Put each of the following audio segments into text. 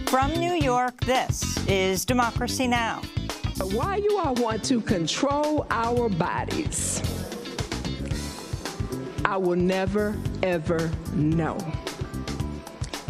From New York, this is Democracy Now! Why you all want to control our bodies, I will never, ever know.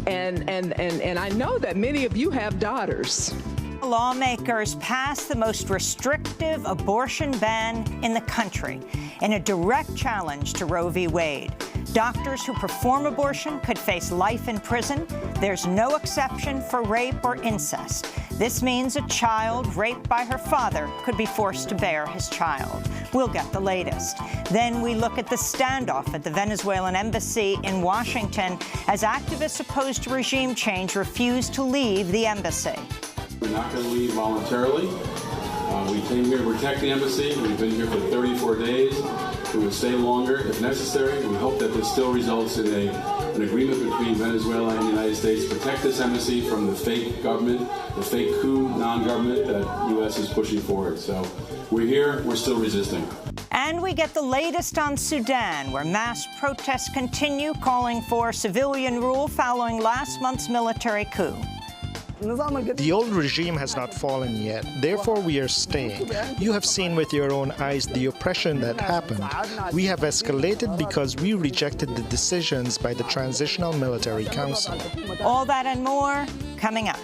And I know that many of you have daughters. Lawmakers passed the most restrictive abortion ban in the country in a direct challenge to Roe v. Wade. Doctors who perform abortion could face life in prison. There's no exception for rape or incest. This means a child raped by her father could be forced to bear his child. We'll get the latest. Then we look at the standoff at the Venezuelan embassy in Washington as activists opposed to regime change refuse to leave the embassy. We're not going to leave voluntarily. We came here to protect the embassy. We've been here for 34 days. We will stay longer if necessary. We hope that this still results in an agreement between Venezuela and the United States to protect this embassy from the fake government, the fake coup non-government that the U.S. is pushing forward. So we're here. We're still resisting. And we get the latest on Sudan, where mass protests continue, calling for civilian rule following last month's military coup. The old regime has not fallen yet, therefore we are staying. You have seen with your own eyes the oppression that happened. We have escalated because we rejected the decisions by the Transitional Military Council. All that and more coming up.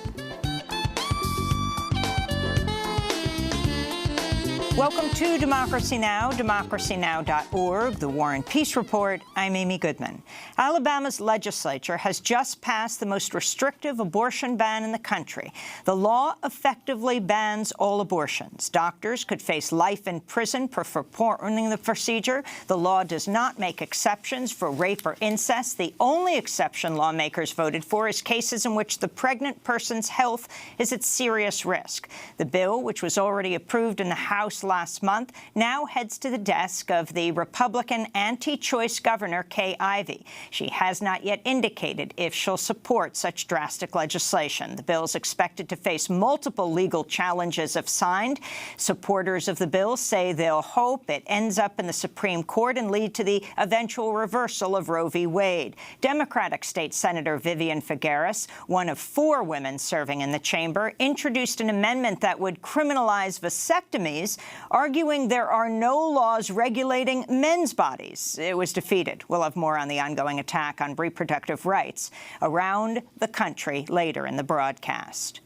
Welcome to Democracy Now!, democracynow.org, the War and Peace Report. I'm Amy Goodman. Alabama's legislature has just passed the most restrictive abortion ban in the country. The law effectively bans all abortions. Doctors could face life in prison for performing the procedure. The law does not make exceptions for rape or incest. The only exception lawmakers voted for is cases in which the pregnant person's health is at serious risk. The bill, which was already approved in the House last month, now heads to the desk of the Republican anti-choice Governor Kay Ivey. She has not yet indicated if she'll support such drastic legislation. The bill is expected to face multiple legal challenges if signed. Supporters of the bill say they'll hope it ends up in the Supreme Court and lead to the eventual reversal of Roe v. Wade. Democratic State Senator Vivian Figueres, one of 4 women serving in the chamber, introduced an amendment that would criminalize vasectomies, arguing there are no laws regulating men's bodies. It was defeated. We'll have more on the ongoing attack on reproductive rights around the country later in the broadcast.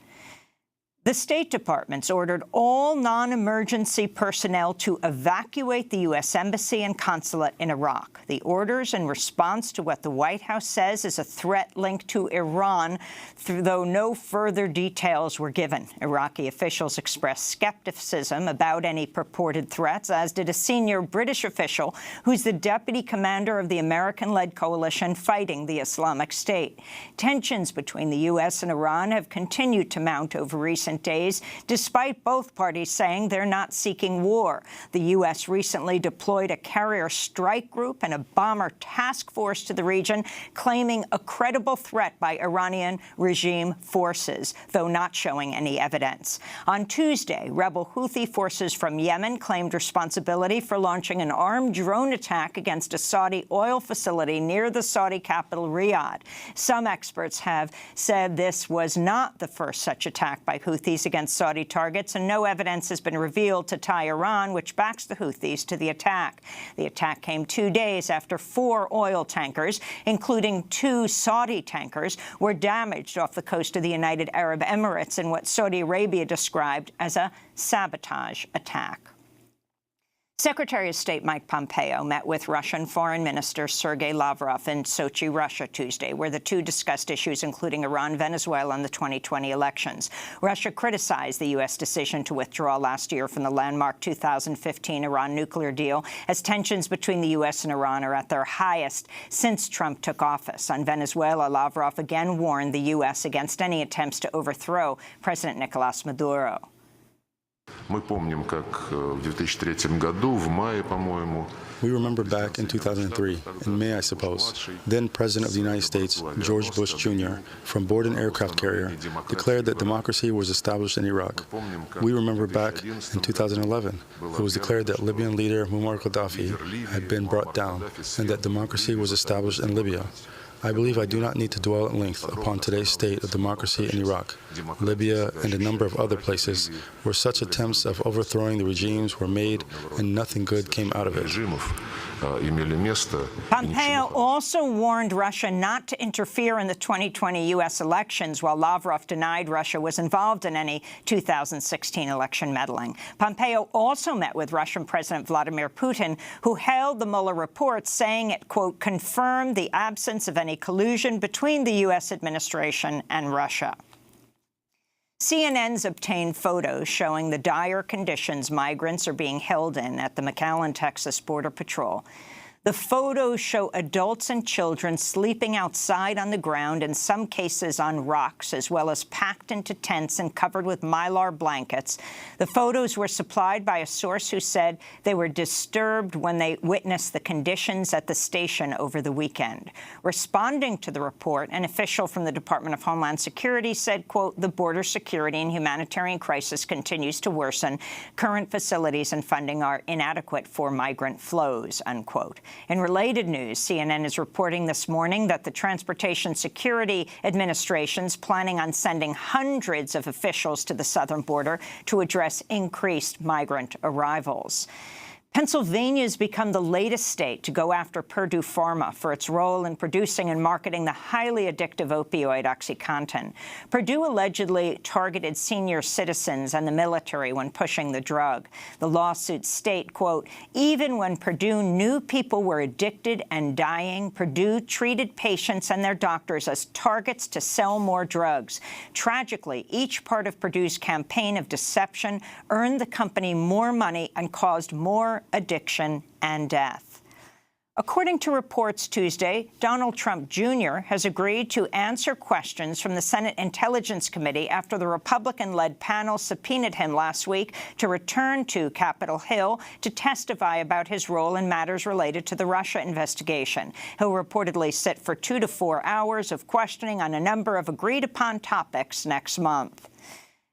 The State Department's ordered all non-emergency personnel to evacuate the U.S. Embassy and consulate in Iraq. The order's in response to what the White House says is a threat linked to Iran, though no further details were given. Iraqi officials expressed skepticism about any purported threats, as did a senior British official who's the deputy commander of the American-led coalition fighting the Islamic State. Tensions between the U.S. and Iran have continued to mount over recent days, despite both parties saying they're not seeking war. The U.S. recently deployed a carrier strike group and a bomber task force to the region, claiming a credible threat by Iranian regime forces, though not showing any evidence. On Tuesday, rebel Houthi forces from Yemen claimed responsibility for launching an armed drone attack against a Saudi oil facility near the Saudi capital, Riyadh. Some experts have said this was not the first such attack by Houthis against Saudi targets, and no evidence has been revealed to tie Iran, which backs the Houthis, to the attack. The attack came 2 days after 4 oil tankers, including 2 Saudi tankers, were damaged off the coast of the United Arab Emirates in what Saudi Arabia described as a sabotage attack. Secretary of State Mike Pompeo met with Russian Foreign Minister Sergei Lavrov in Sochi, Russia, Tuesday, where the two discussed issues including Iran, Venezuela, and the 2020 elections. Russia criticized the U.S. decision to withdraw last year from the landmark 2015 Iran nuclear deal, as tensions between the U.S. and Iran are at their highest since Trump took office. On Venezuela, Lavrov again warned the U.S. against any attempts to overthrow President Nicolas Maduro. Мы помним, как в 2003 году, в мае, по-моему, We remember back in 2003, in May, I suppose, then President of the United States, George Bush Jr., from board an aircraft carrier, declared that democracy was established in Iraq. We remember back in 2011, it was declared that Libyan leader Muammar Gaddafi had been brought down and that democracy was established in Libya. I believe I do not need to dwell at length upon today's state of democracy in Iraq, Libya, and a number of other places where such attempts of overthrowing the regimes were made and nothing good came out of it. Pompeo also warned Russia not to interfere in the 2020 U.S. elections, while Lavrov denied Russia was involved in any 2016 election meddling. Pompeo also met with Russian President Vladimir Putin, who hailed the Mueller report, saying it, quote, confirmed the absence of any collusion between the U.S. administration and Russia. CNN's obtained photos showing the dire conditions migrants are being held in at the McAllen, Texas Border Patrol. The photos show adults and children sleeping outside on the ground, in some cases on rocks, as well as packed into tents and covered with mylar blankets. The photos were supplied by a source who said they were disturbed when they witnessed the conditions at the station over the weekend. Responding to the report, an official from the Department of Homeland Security said, quote, the border security and humanitarian crisis continues to worsen. Current facilities and funding are inadequate for migrant flows, unquote. In related news, CNN is reporting this morning that the Transportation Security Administration's planning on sending hundreds of officials to the southern border to address increased migrant arrivals. Pennsylvania has become the latest state to go after Purdue Pharma for its role in producing and marketing the highly addictive opioid OxyContin. Purdue allegedly targeted senior citizens and the military when pushing the drug. The lawsuits state, quote, even when Purdue knew people were addicted and dying, Purdue treated patients and their doctors as targets to sell more drugs. Tragically, each part of Purdue's campaign of deception earned the company more money and caused more addiction and death. According to reports Tuesday, Donald Trump Jr. has agreed to answer questions from the Senate Intelligence Committee after the Republican-led panel subpoenaed him last week to return to Capitol Hill to testify about his role in matters related to the Russia investigation. He'll reportedly sit for 2 to 4 hours of questioning on a number of agreed-upon topics next month.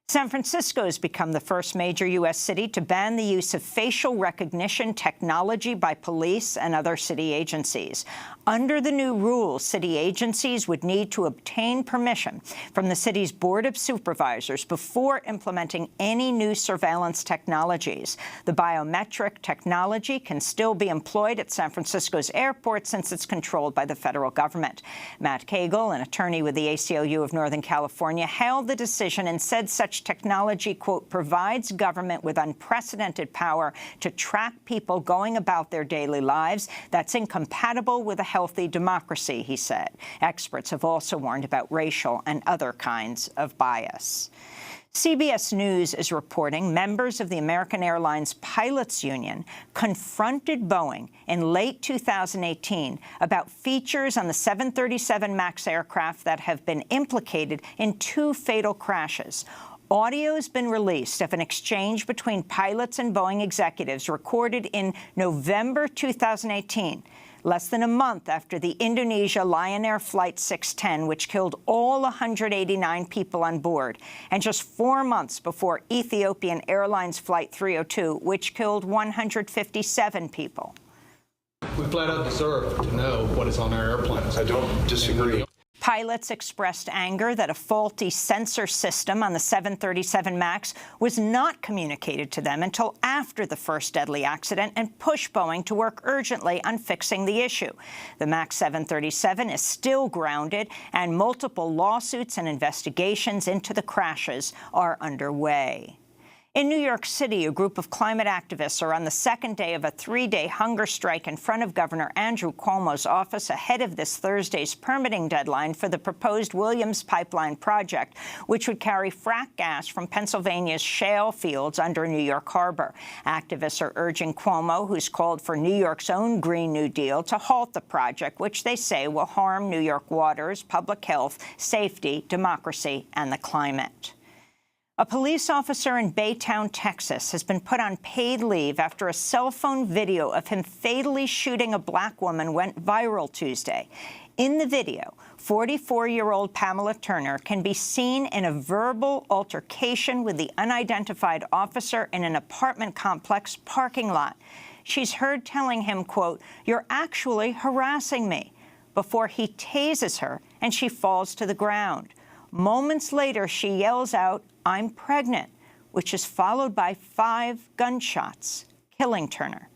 San Francisco has become the first major U.S. city to ban the use of facial recognition technology by police and other city agencies. Under the new rules, city agencies would need to obtain permission from the city's Board of Supervisors before implementing any new surveillance technologies. The biometric technology can still be employed at San Francisco's airport since it's controlled by the federal government. Matt Cagle, an attorney with the ACLU of Northern California, hailed the decision and said such technology, quote, provides government with unprecedented power to track people going about their daily lives. That's incompatible with a healthy democracy, he said. Experts have also warned about racial and other kinds of bias. CBS News is reporting members of the American Airlines Pilots Union confronted Boeing in late 2018 about features on the 737 MAX aircraft that have been implicated in 2 fatal crashes. Audio has been released of an exchange between pilots and Boeing executives recorded in November 2018. Less than a month after the Indonesia Lion Air Flight 610, which killed all 189 people on board, and just 4 months before Ethiopian Airlines Flight 302, which killed 157 people. We flat out deserve to know what is on our airplanes. I don't disagree. Pilots expressed anger that a faulty sensor system on the 737 MAX was not communicated to them until after the first deadly accident and pushed Boeing to work urgently on fixing the issue. The MAX 737 is still grounded, and multiple lawsuits and investigations into the crashes are underway. In New York City, a group of climate activists are on the second day of a 3-day hunger strike in front of Governor Andrew Cuomo's office ahead of this Thursday's permitting deadline for the proposed Williams Pipeline project, which would carry frack gas from Pennsylvania's shale fields under New York Harbor. Activists are urging Cuomo, who's called for New York's own Green New Deal, to halt the project, which they say will harm New York waters, public health, safety, democracy, and the climate. A police officer in Baytown, Texas, has been put on paid leave after a cell phone video of him fatally shooting a black woman went viral Tuesday. In the video, 44-year-old Pamela Turner can be seen in a verbal altercation with the unidentified officer in an apartment complex parking lot. She's heard telling him, quote, "You're actually harassing me." before he tases her and she falls to the ground. Moments later, she yells out, "I'm pregnant," which is followed by 5 gunshots, killing Turner.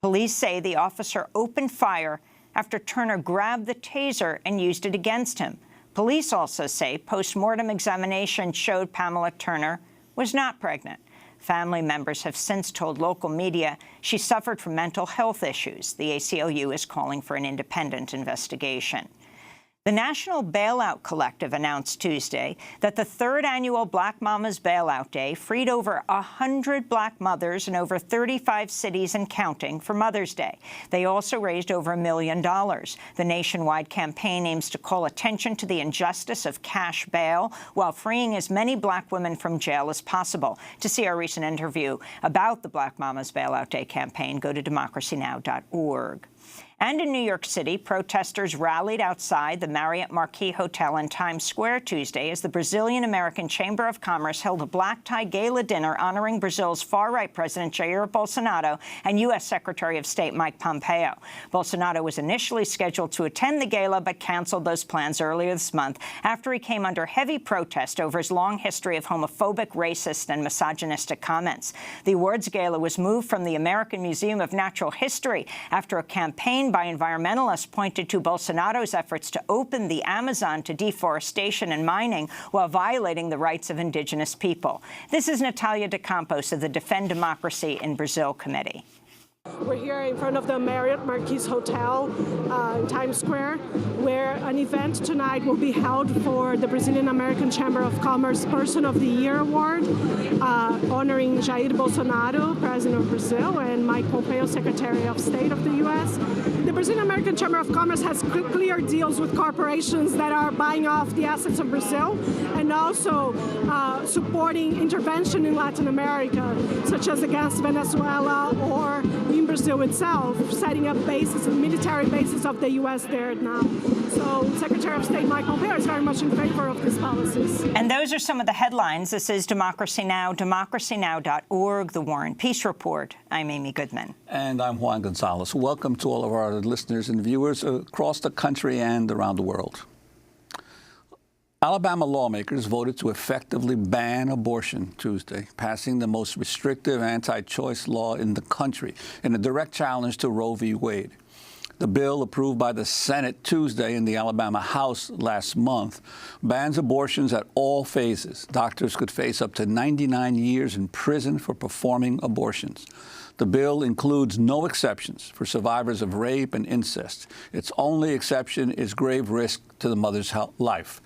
Police say the officer opened fire after Turner grabbed the taser and used it against him. Police also say post-mortem examination showed Pamela Turner was not pregnant. Family members have since told local media she suffered from mental health issues. The ACLU is calling for an independent investigation. The National Bailout Collective announced Tuesday that the 3rd annual Black Mamas Bailout Day freed over 100 Black mothers in over 35 cities and counting for Mother's Day. They also raised over $1 million. The nationwide campaign aims to call attention to the injustice of cash bail while freeing as many Black women from jail as possible. To see our recent interview about the Black Mamas Bailout Day campaign, go to DemocracyNow.org. And in New York City, protesters rallied outside the Marriott Marquis Hotel in Times Square Tuesday as the Brazilian-American Chamber of Commerce held a black-tie gala dinner honoring Brazil's far-right President Jair Bolsonaro and U.S. Secretary of State Mike Pompeo. Bolsonaro was initially scheduled to attend the gala but canceled those plans earlier this month after he came under heavy protest over his long history of homophobic, racist, and misogynistic comments. The awards gala was moved from the American Museum of Natural History after a campaign by environmentalists pointed to Bolsonaro's efforts to open the Amazon to deforestation and mining while violating the rights of indigenous people. This is Natalia de Campos of the Defend Democracy in Brazil Committee. We're here in front of the Marriott Marquis Hotel in Times Square, where an event tonight will be held for the Brazilian-American Chamber of Commerce Person of the Year Award, honoring Jair Bolsonaro, President of Brazil, and Mike Pompeo, Secretary of State of the U.S. The Brazilian-American Chamber of Commerce has clear deals with corporations that are buying off the assets of Brazil and also supporting intervention in Latin America, such as against Venezuela or in Brazil itself, setting up bases and military bases of the U.S. there now. So Secretary of State Mike Pompeo is very much in favor of these policies. And those are some of the headlines. This is Democracy Now!, DemocracyNow.org, The War and Peace Report. I'm Amy Goodman. And I'm Juan Gonzalez. Welcome to all of our listeners and viewers across the country and around the world. Alabama lawmakers voted to effectively ban abortion Tuesday, passing the most restrictive anti-choice law in the country in a direct challenge to Roe v. Wade. The bill, approved by the Senate Tuesday and the Alabama House last month, bans abortions at all phases. Doctors could face up to 99 years in prison for performing abortions. The bill includes no exceptions for survivors of rape and incest. Its only exception is grave risk to the mother's life.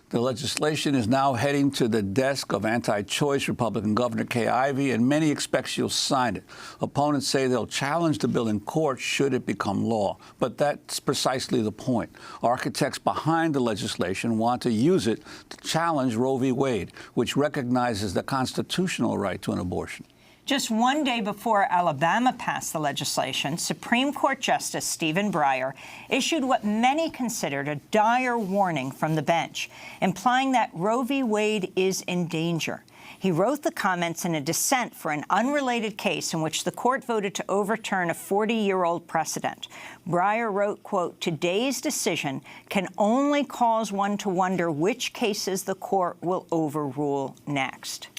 The legislation is now heading to the desk of anti-choice Republican Governor Kay Ivey, and many expect she'll sign it. Opponents say they'll challenge the bill in court should it become law. But that's precisely the point. Architects behind the legislation want to use it to challenge Roe v. Wade, which recognizes the constitutional right to an abortion. Just one day before Alabama passed the legislation, Supreme Court Justice Stephen Breyer issued what many considered a dire warning from the bench, implying that Roe v. Wade is in danger. He wrote the comments in a dissent for an unrelated case in which the court voted to overturn a 40-year-old precedent. Breyer wrote, quote, "Today's decision can only cause one to wonder which cases the court will overrule next."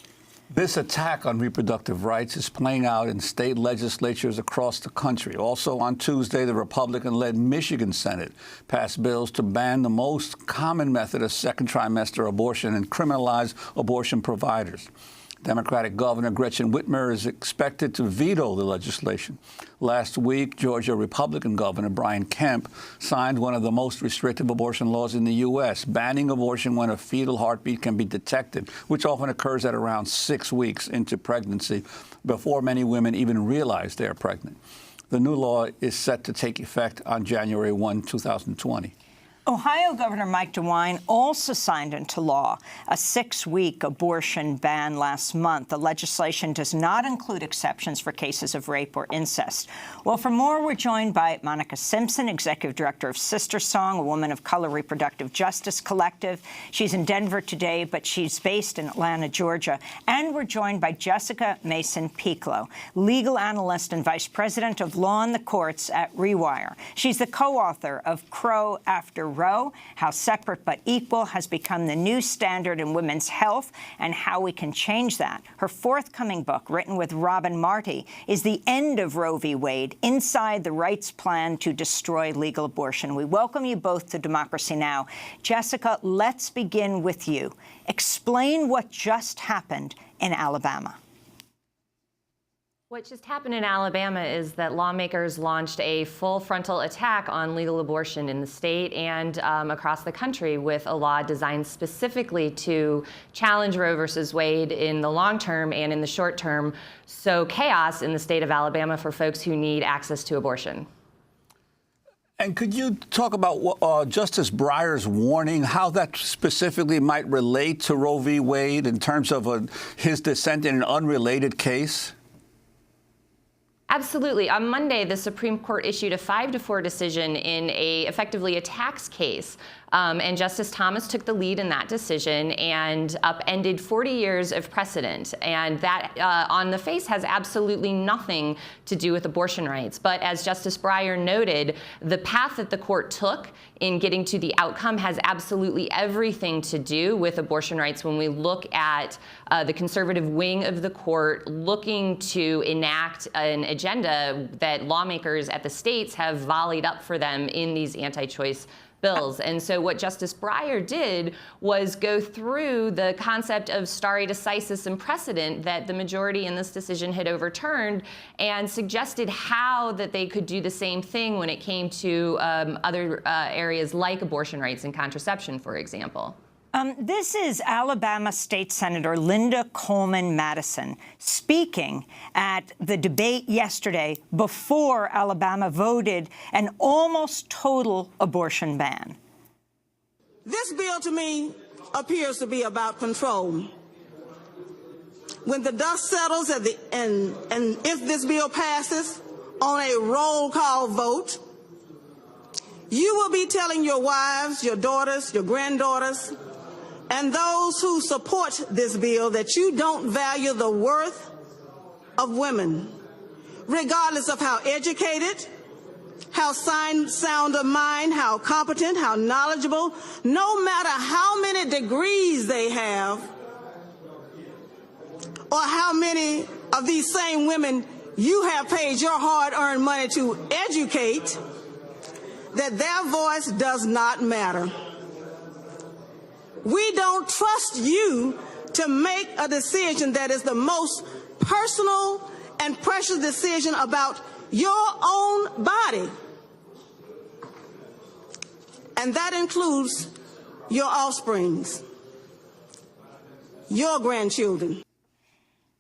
This attack on reproductive rights is playing out in state legislatures across the country. Also on Tuesday, the Republican-led Michigan Senate passed bills to ban the most common method of second trimester abortion and criminalize abortion providers. Democratic Governor Gretchen Whitmer is expected to veto the legislation. Last week, Georgia Republican Governor Brian Kemp signed one of the most restrictive abortion laws in the U.S., banning abortion when a fetal heartbeat can be detected, which often occurs at around 6 weeks into pregnancy, before many women even realize they are pregnant. The new law is set to take effect on January 1, 2020. Ohio Governor Mike DeWine also signed into law a 6-week abortion ban last month. The legislation does not include exceptions for cases of rape or incest. Well, for more, we're joined by Monica Simpson, Executive Director of Sister Song, a woman of color reproductive justice collective. She's in Denver today, but she's based in Atlanta, Georgia. And we're joined by Jessica Mason-Piccolo, legal analyst and vice president of law in the courts at Rewire. She's the co-author of Crow After Roe, How Separate But Equal Has Become the New Standard in Women's Health and How We Can Change That. Her forthcoming book, written with Robin Marty, is The End of Roe v. Wade, Inside the Right's Plan to Destroy Legal Abortion. We welcome you both to Democracy Now! Jessica, let's begin with you. Explain what just happened in Alabama. What just happened in Alabama is that lawmakers launched a full frontal attack on legal abortion in the state and across the country with a law designed specifically to challenge Roe versus Wade in the long term and in the short term, sow chaos in the state of Alabama for folks who need access to abortion. And could you talk about Justice Breyer's warning, how that specifically might relate to Roe v. Wade in terms of his dissent in an unrelated case? Absolutely. On Monday, the Supreme Court issued a 5-4 decision in effectively a tax case. And Justice Thomas took the lead in that decision and upended 40 years of precedent. And that, on the face, has absolutely nothing to do with abortion rights. But as Justice Breyer noted, the path that the court took in getting to the outcome has absolutely everything to do with abortion rights when we look at the conservative wing of the court looking to enact an agenda that lawmakers at the states have volleyed up for them in these anti-choice bills. And so what Justice Breyer did was go through the concept of stare decisis and precedent that the majority in this decision had overturned and suggested how that they could do the same thing when it came to other areas like abortion rights and contraception, for example. This is Alabama State Senator Linda Coleman Madison speaking at the debate yesterday before Alabama voted an almost total abortion ban. This bill to me appears to be about control. When the dust settles and if this bill passes on a roll call vote, you will be telling your wives, your daughters, your granddaughters, and those who support this bill that you don't value the worth of women, regardless of how educated, how sound of mind, how competent, how knowledgeable, no matter how many degrees they have, or how many of these same women you have paid your hard-earned money to educate, that their voice does not matter. We don't trust you to make a decision that is the most personal and precious decision about your own body. And that includes your offsprings, your grandchildren.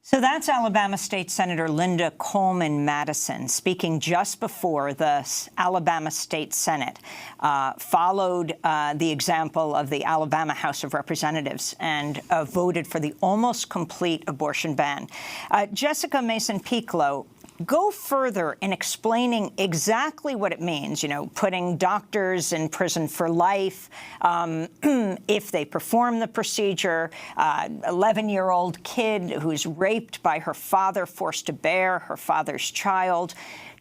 So that's Alabama State Senator Linda Coleman Madison speaking just before the Alabama State Senate followed the example of the Alabama House of Representatives and voted for the almost complete abortion ban. Jessica Mason-Piccolo, go further in explaining exactly what it means, you know, putting doctors in prison for life if they perform the procedure, 11-year-old kid who's raped by her father, forced to bear her father's child.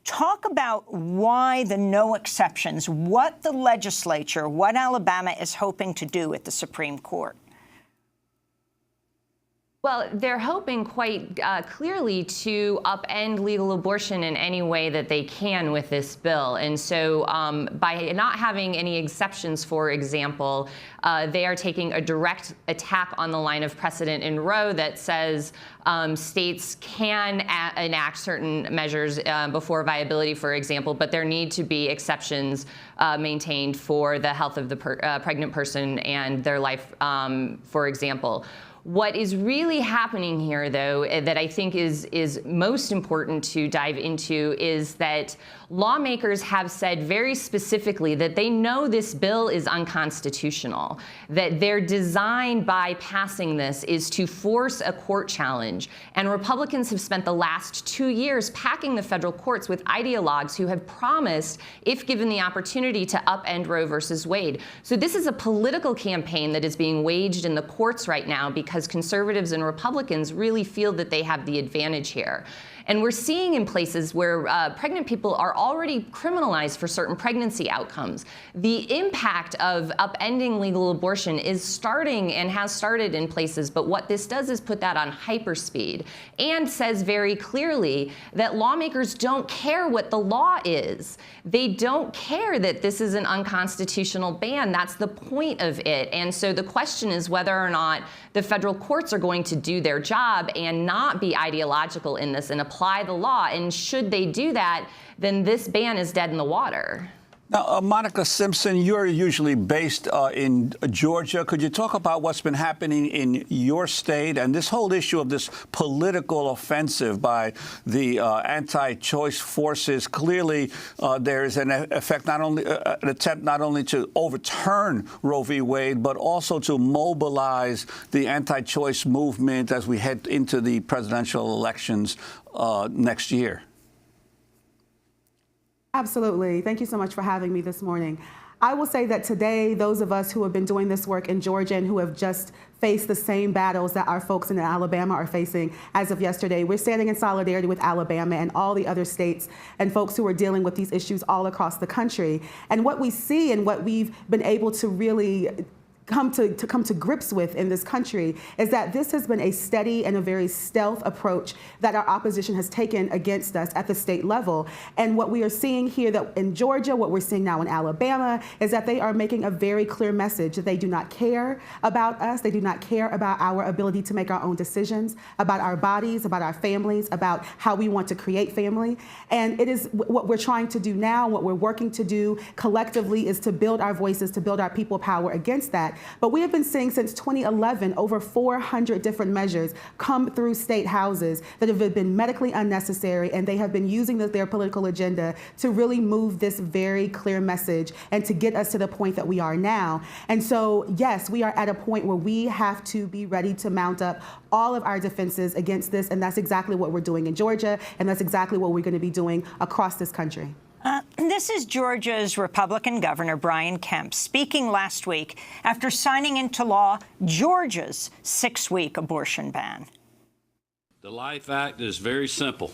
Talk about why the no exceptions, what the legislature, what Alabama is hoping to do at the Supreme Court. Well, they're hoping quite clearly to upend legal abortion in any way that they can with this bill. And so by not having any exceptions, for example, they are taking a direct attack on the line of precedent in Roe that says states can enact certain measures before viability, for example, but there need to be exceptions maintained for the health of the pregnant person and their life, for example. What is really happening here, though, that I think is most important to dive into is that lawmakers have said very specifically that they know this bill is unconstitutional, that their design by passing this is to force a court challenge. And Republicans have spent the last 2 years packing the federal courts with ideologues who have promised, if given the opportunity, to upend Roe versus Wade. So this is a political campaign that is being waged in the courts right now because conservatives and Republicans really feel that they have the advantage here. And we're seeing in places where pregnant people are already criminalized for certain pregnancy outcomes. The impact of upending legal abortion is starting and has started in places, but what this does is put that on hyperspeed and says very clearly that lawmakers don't care what the law is. They don't care that this is an unconstitutional ban. That's the point of it. And so the question is whether or not the federal courts are going to do their job and not be ideological in this and apply the law. And should they do that, then this ban is dead in the water. Now, Monica Simpson, you're usually based in Georgia. Could you talk about what's been happening in your state and this whole issue of this political offensive by the anti-choice forces? Clearly, there is an effect, an attempt not only to overturn Roe v. Wade, but also to mobilize the anti-choice movement as we head into the presidential elections next year. Absolutely. Thank you so much for having me this morning. I will say that today, those of us who have been doing this work in Georgia and who have just faced the same battles that our folks in Alabama are facing as of yesterday, we're standing in solidarity with Alabama and all the other states and folks who are dealing with these issues all across the country. And what we see and what we've been able to really come to grips with in this country is that this has been a steady and a very stealth approach that our opposition has taken against us at the state level. And what we are seeing here that in Georgia, what we're seeing now in Alabama, is that they are making a very clear message that they do not care about us. They do not care about our ability to make our own decisions, about our bodies, about our families, about how we want to create family. And it is what we're trying to do now, what we're working to do collectively is to build our voices, to build our people power against that. But we have been seeing since 2011 over 400 different measures come through state houses that have been medically unnecessary, and they have been using their political agenda to really move this very clear message and to get us to the point that we are now. And so, yes, we are at a point where we have to be ready to mount up all of our defenses against this, and that's exactly what we're doing in Georgia, and that's exactly what we're going to be doing across this country. This is Georgia's Republican Governor Brian Kemp speaking last week after signing into law Georgia's 6-week abortion ban. The Life Act is very simple,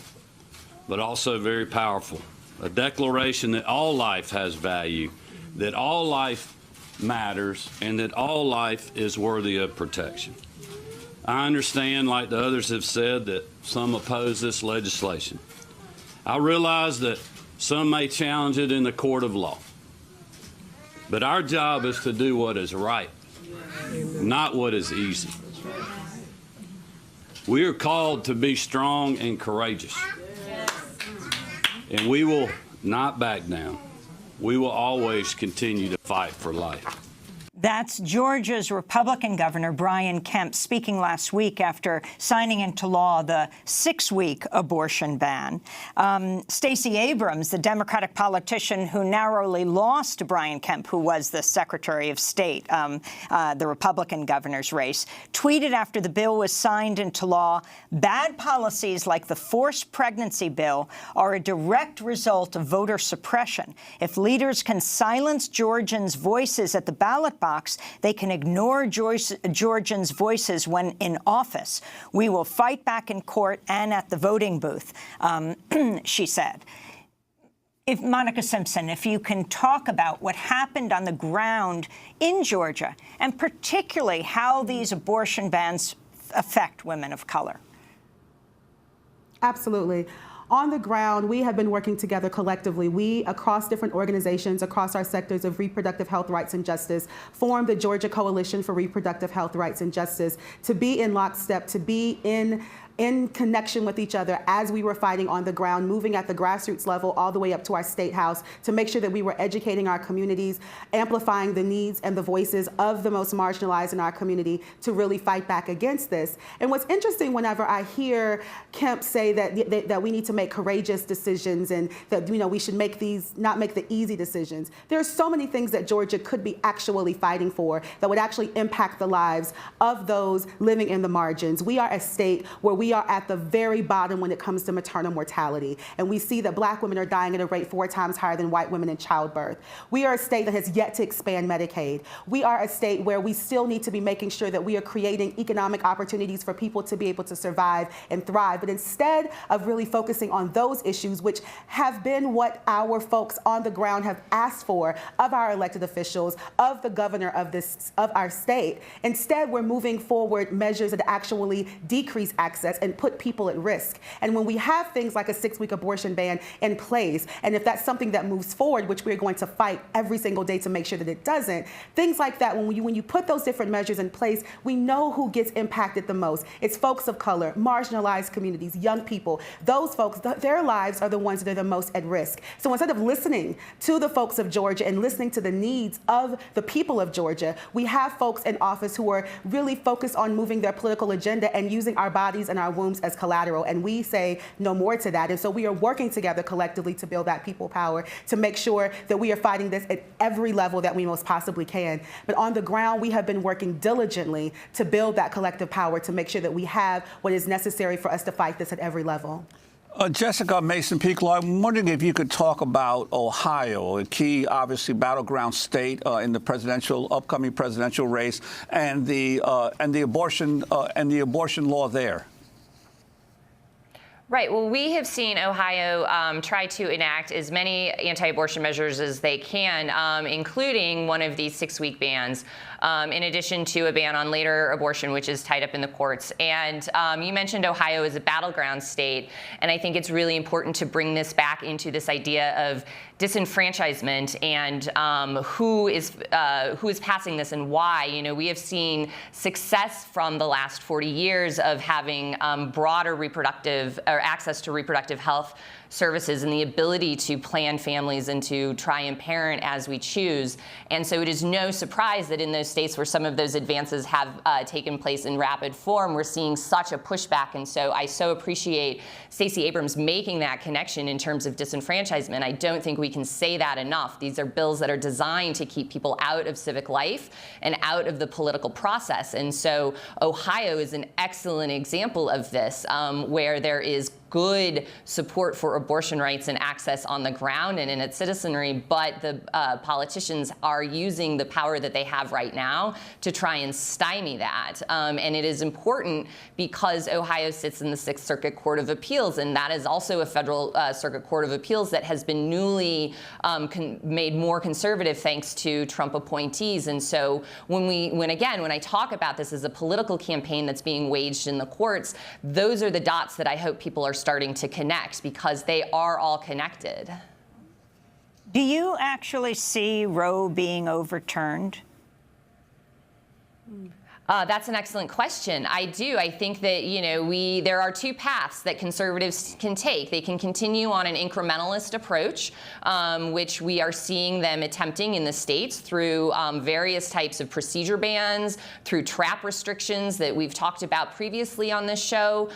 but also very powerful. A declaration that all life has value, that all life matters, and that all life is worthy of protection. I understand, like the others have said, that some oppose this legislation. I realize that some may challenge it in the court of law. But our job is to do what is right, not what is easy. We are called to be strong and courageous. And we will not back down. We will always continue to fight for life. That's Georgia's Republican Governor Brian Kemp speaking last week after signing into law the 6-week abortion ban. Stacey Abrams, the Democratic politician who narrowly lost to Brian Kemp, who was the Secretary of State, the Republican governor's race, tweeted after the bill was signed into law, "Bad policies like the forced pregnancy bill are a direct result of voter suppression. If leaders can silence Georgians' voices at the ballot box, they can ignore Georgians' voices when in office. We will fight back in court and at the voting booth," she said. Monica Simpson, if you can talk about what happened on the ground in Georgia, and particularly how these abortion bans affect women of color. Absolutely. On the ground, we have been working together collectively. We, across different organizations, across our sectors of reproductive health rights and justice, formed the Georgia Coalition for Reproductive Health Rights and Justice to be in lockstep, to be in in connection with each other as we were fighting on the ground, moving at the grassroots level all the way up to our state house to make sure that we were educating our communities, amplifying the needs and the voices of the most marginalized in our community to really fight back against this. And what's interesting whenever I hear Kemp say that we need to make courageous decisions and that we should not make the easy decisions. There are so many things that Georgia could be actually fighting for that would actually impact the lives of those living in the margins. We are a state where we are at the very bottom when it comes to maternal mortality. And we see that Black women are dying at a rate 4 times higher than white women in childbirth. We are a state that has yet to expand Medicaid. We are a state where we still need to be making sure that we are creating economic opportunities for people to be able to survive and thrive. But instead of really focusing on those issues, which have been what our folks on the ground have asked for of our elected officials, of the governor of our state, instead we're moving forward measures that actually decrease access and put people at risk. And when we have things like a 6-week abortion ban in place, and if that's something that moves forward, which we're going to fight every single day to make sure that it doesn't, things like that, when you put those different measures in place, we know who gets impacted the most. It's folks of color, marginalized communities, young people. Those folks, their lives are the ones that are the most at risk. So instead of listening to the folks of Georgia and listening to the needs of the people of Georgia, we have folks in office who are really focused on moving their political agenda and using our bodies and our wombs as collateral. And we say no more to that. And so we are working together collectively to build that people power, to make sure that we are fighting this at every level that we most possibly can. But on the ground, we have been working diligently to build that collective power to make sure that we have what is necessary for us to fight this at every level. Jessica Mason-Piccolo, I'm wondering if you could talk about Ohio, a key, obviously, battleground state in the upcoming presidential race, and the abortion law there. Right. Well, we have seen Ohio try to enact as many anti-abortion measures as they can, including one of these 6-week bans, in addition to a ban on later abortion, which is tied up in the courts. And you mentioned Ohio as a battleground state, and I think it's really important to bring this back into this idea of disenfranchisement and who is passing this and why. You know, we have seen success from the last 40 years of having broader reproductive or access to reproductive health services and the ability to plan families and to try and parent as we choose. And so it is no surprise that in those states where some of those advances have taken place in rapid form, we're seeing such a pushback. And so I so appreciate Stacey Abrams making that connection in terms of disenfranchisement. I don't think we can say that enough. These are bills that are designed to keep people out of civic life and out of the political process. And so Ohio is an excellent example of this, where there is good support for abortion rights and access on the ground and in its citizenry, but the politicians are using the power that they have right now to try and stymie that. And it is important because Ohio sits in the Sixth Circuit Court of Appeals, and that is also a federal Circuit Court of Appeals that has been newly made more conservative thanks to Trump appointees. And so when I talk about this as a political campaign that's being waged in the courts, those are the dots that I hope people are starting to connect, because they are all connected. Do you actually see Roe being overturned? That's an excellent question. I do. I think that, there are two paths that conservatives can take. They can continue on an incrementalist approach, which we are seeing them attempting in the states through various types of procedure bans, through trap restrictions that we've talked about previously on this show,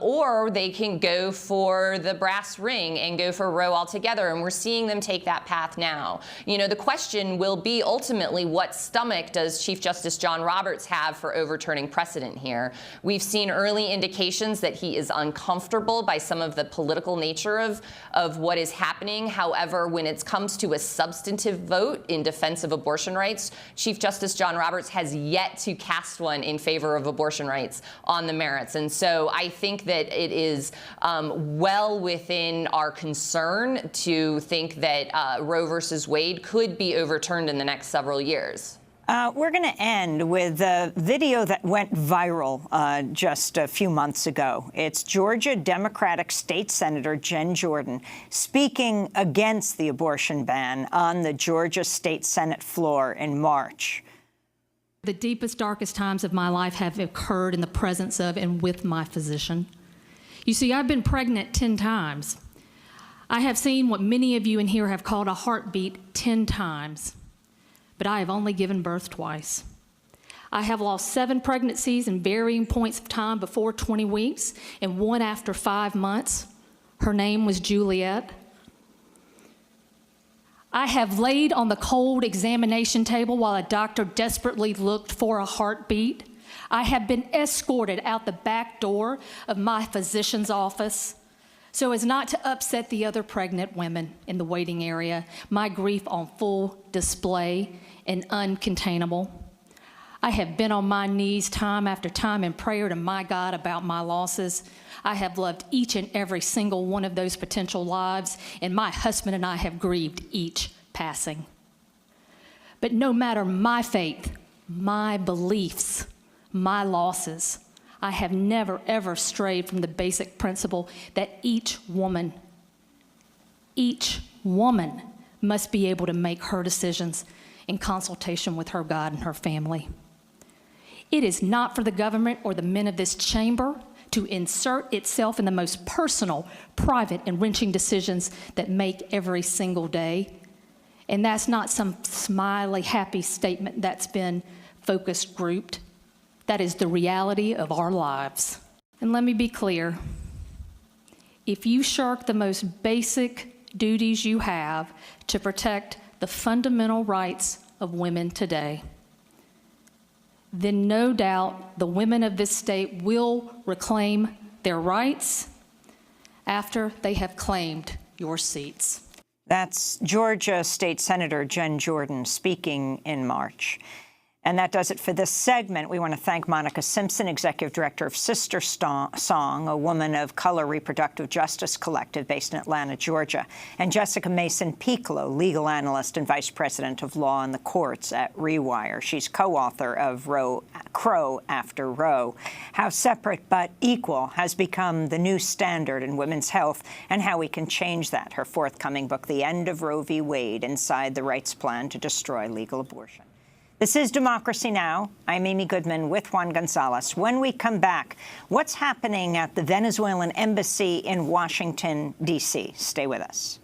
or they can go for the brass ring and go for Roe altogether. And we're seeing them take that path now. The question will be ultimately, what stomach does Chief Justice John Roberts have for overturning precedent here? We've seen early indications that he is uncomfortable by some of the political nature of what is happening. However, when it comes to a substantive vote in defense of abortion rights, Chief Justice John Roberts has yet to cast one in favor of abortion rights on the merits. And so I think that it is well within our concern to think that Roe versus Wade could be overturned in the next several years. We're going to end with a video that went viral just a few months ago. It's Georgia Democratic State Senator Jen Jordan speaking against the abortion ban on the Georgia State Senate floor in March. The deepest, darkest times of my life have occurred in the presence of and with my physician. You see, I've been pregnant 10 times. I have seen what many of you in here have called a heartbeat 10 times, but I have only given birth twice. I have lost 7 pregnancies in varying points of time before 20 weeks and 1 after 5 months. Her name was Juliet. I have laid on the cold examination table while a doctor desperately looked for a heartbeat. I have been escorted out the back door of my physician's office so as not to upset the other pregnant women in the waiting area, my grief on full display and uncontainable. I have been on my knees time after time in prayer to my God about my losses. I have loved each and every single one of those potential lives, and my husband and I have grieved each passing. But no matter my faith, my beliefs, my losses, I have never, ever strayed from the basic principle that each woman must be able to make her decisions in consultation with her God and her family. It is not for the government or the men of this chamber to insert itself in the most personal, private, and wrenching decisions that make every single day. And that's not some smiley, happy statement that's been focus grouped. That is the reality of our lives. And let me be clear. If you shirk the most basic duties you have to protect the fundamental rights of women today, then no doubt the women of this state will reclaim their rights after they have claimed your seats. That's Georgia State Senator Jen Jordan speaking in March. And that does it for this segment. We want to thank Monica Simpson, Executive Director of Sister Song, a woman of color reproductive justice collective based in Atlanta, Georgia, and Jessica Mason-Piccolo, legal analyst and Vice President of Law in the Courts at Rewire. She's co-author of Crow After Roe, How Separate But Equal Has Become the New Standard in Women's Health and How We Can Change That, her forthcoming book, The End of Roe v. Wade, Inside the Rights Plan to Destroy Legal Abortion. This is Democracy Now! I'm Amy Goodman with Juan Gonzalez. When we come back, what's happening at the Venezuelan embassy in Washington, D.C.? Stay with us.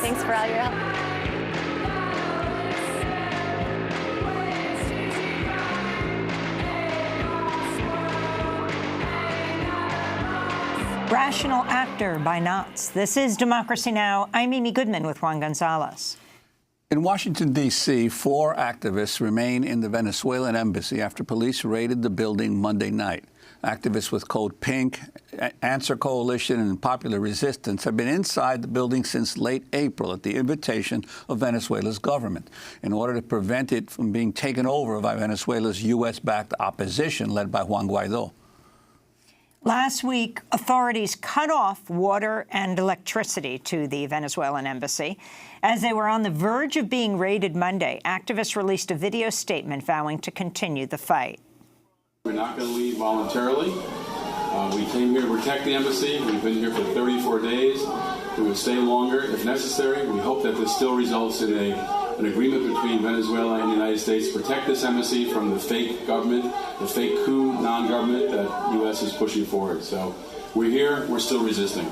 Thanks for all your help. Rational actor by Knots. This is Democracy Now! I'm Amy Goodman with Juan Gonzalez. In Washington, D.C., 4 activists remain in the Venezuelan embassy after police raided the building Monday night. Activists with Code Pink, Answer Coalition, and Popular Resistance have been inside the building since late April at the invitation of Venezuela's government in order to prevent it from being taken over by Venezuela's U.S.-backed opposition led by Juan Guaidó. Last week, authorities cut off water and electricity to the Venezuelan embassy. As they were on the verge of being raided Monday, activists released a video statement vowing to continue the fight. We're not going to leave voluntarily. We came here to protect the embassy. We've been here for 34 days. We will stay longer if necessary. We hope that this still results in an agreement between Venezuela and the United States to protect this embassy from the fake government, the fake coup non-government that the U.S. is pushing forward. So we're here. We're still resisting.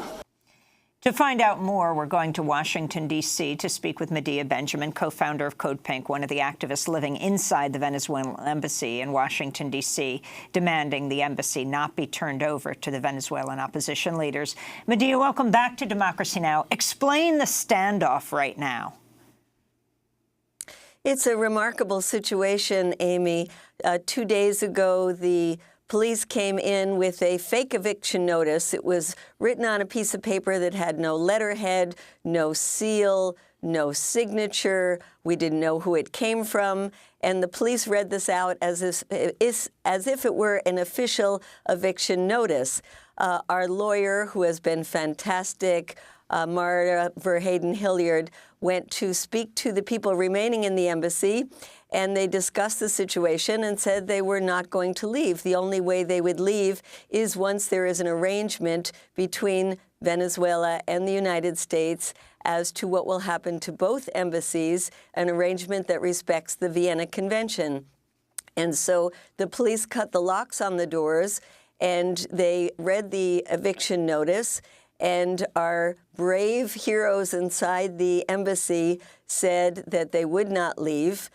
To find out more, we're going to Washington, D.C. to speak with Medea Benjamin, co-founder of Code Pink, one of the activists living inside the Venezuelan embassy in Washington, D.C., demanding the embassy not be turned over to the Venezuelan opposition leaders. Medea, welcome back to Democracy Now! Explain the standoff right now. It's a remarkable situation, Amy. 2 days ago, the police came in with a fake eviction notice. It was written on a piece of paper that had no letterhead, no seal, no signature. We didn't know who it came from. And the police read this out as if it were an official eviction notice. Our lawyer, who has been fantastic, Mara Verheyden-Hilliard, went to speak to the people remaining in the embassy, and they discussed the situation and said they were not going to leave. The only way they would leave is once there is an arrangement between Venezuela and the United States as to what will happen to both embassies, an arrangement that respects the Vienna Convention. And so the police cut the locks on the doors, and they read the eviction notice, and our brave heroes inside the embassy said that they would not leave.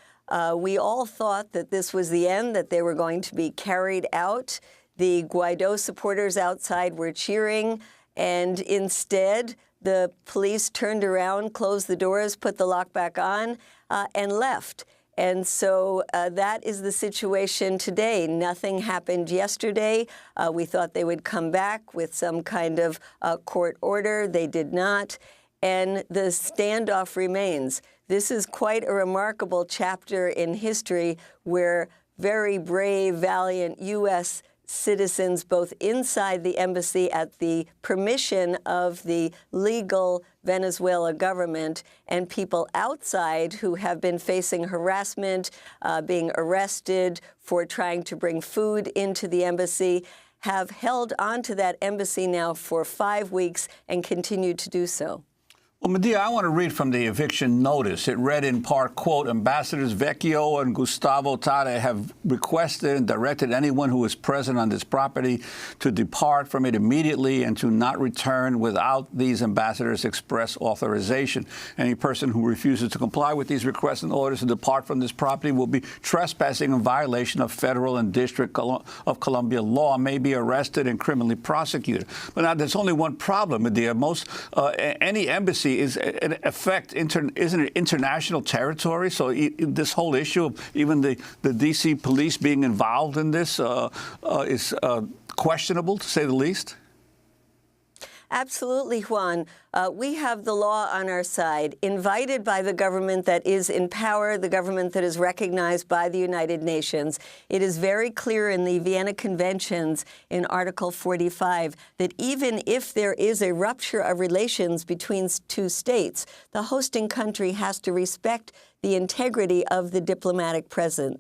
We all thought that this was the end, that they were going to be carried out. The Guaido supporters outside were cheering, and instead the police turned around, closed the doors, put the lock back on, and left. And so that is the situation today. Nothing happened yesterday. We thought they would come back with some kind of court order. They did not. And the standoff remains. This is quite a remarkable chapter in history where very brave, valiant U.S. citizens, both inside the embassy at the permission of the legal Venezuela government, and people outside who have been facing harassment, being arrested for trying to bring food into the embassy, have held onto that embassy now for 5 weeks and continue to do so. Well, Medea, I want to read from the eviction notice. It read in part, quote, Ambassadors Vecchio and Gustavo Tade have requested and directed anyone who is present on this property to depart from it immediately and to not return without these ambassadors' express authorization. Any person who refuses to comply with these requests and orders to depart from this property will be trespassing in violation of federal and District of Columbia law, may be arrested and criminally prosecuted. But now there's only one problem, Medea. Any embassy is in effect, isn't it international territory? So this whole issue of even the D.C. police being involved in this is questionable, to say the least? Absolutely, Juan. We have the law on our side, invited by the government that is in power, the government that is recognized by the United Nations. It is very clear in the Vienna Conventions in Article 45 that even if there is a rupture of relations between two states, the hosting country has to respect the integrity of the diplomatic premises.